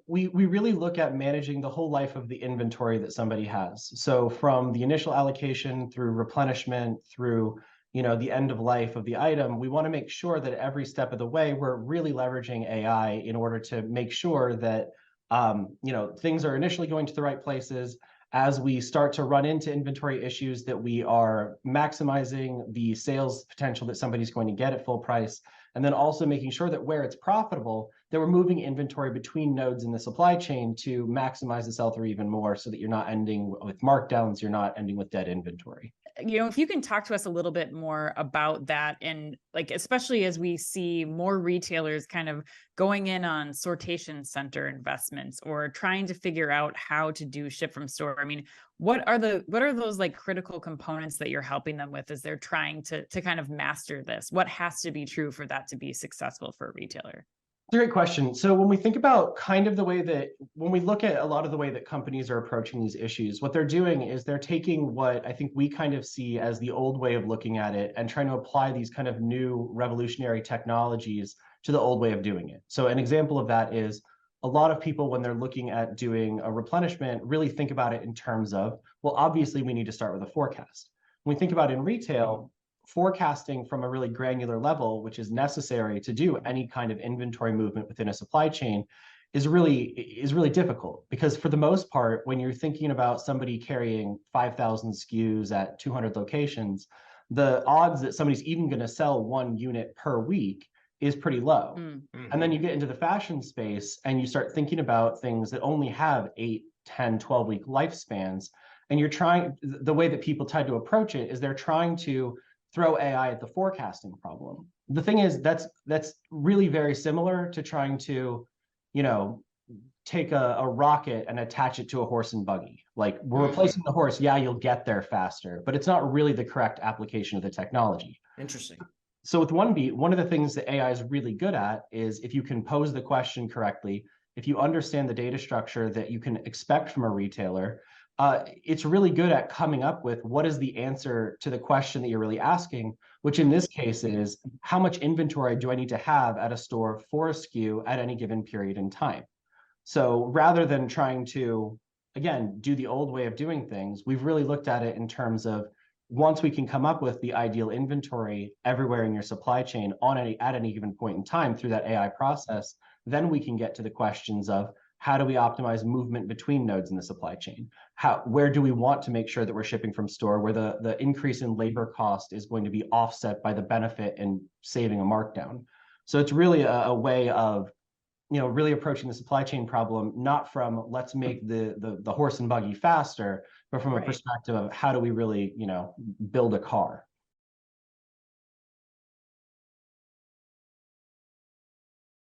we really look at managing the whole life of the inventory that somebody has. So from the initial allocation through replenishment through the end of life of the item, we want to make sure that every step of the way we're really leveraging AI in order to make sure that things are initially going to the right places. As we start to run into inventory issues, that we are maximizing the sales potential that somebody's going to get at full price, and then also making sure that where it's profitable, that we're moving inventory between nodes in the supply chain to maximize the sell-through even more, so that you're not ending with markdowns, you're not ending with dead inventory. If you can talk to us a little bit more about that, and like, especially as we see more retailers kind of going in on sortation center investments or trying to figure out how to do ship from store. I mean, what are those like critical components that you're helping them with as they're trying to kind of master this? What has to be true for that to be successful for a retailer? It's a great question. So when we think about kind of the way that, when we look at a lot of the way that companies are approaching these issues, what they're doing is they're taking what I think we kind of see as the old way of looking at it and trying to apply these kind of new revolutionary technologies to the old way of doing it. So an example of that is a lot of people, when they're looking at doing a replenishment, really think about it in terms of, well, obviously we need to start with a forecast. When we think about in retail, forecasting from a really granular level, which is necessary to do any kind of inventory movement within a supply chain, is really difficult, because for the most part, when you're thinking about somebody carrying 5,000 SKUs at 200 locations, the odds that somebody's even going to sell 1 unit per week is pretty low. Mm-hmm. And then you get into the fashion space and you start thinking about things that only have 8, 10, 12-week lifespans. And the way that people try to approach it is they're trying to throw AI at the forecasting problem. The thing is, that's really very similar to trying to, take a rocket and attach it to a horse and buggy. Like, we're replacing the horse, yeah, you'll get there faster, but it's not really the correct application of the technology. Interesting. So with Onebeat, one of the things that AI is really good at is, if you can pose the question correctly, if you understand the data structure that you can expect from a retailer, it's really good at coming up with what is the answer to the question that you're really asking, which in this case is, how much inventory do I need to have at a store for a SKU at any given period in time? So rather than trying to, again, do the old way of doing things, we've really looked at it in terms of, once we can come up with the ideal inventory everywhere in your supply chain at any given point in time through that AI process, then we can get to the questions of, how do we optimize movement between nodes in the supply chain? Where do we want to make sure that we're shipping from store, where the increase in labor cost is going to be offset by the benefit in saving a markdown? So it's really a way of, really approaching the supply chain problem, not from let's make the horse and buggy faster, but from a perspective of, how do we really, build a car?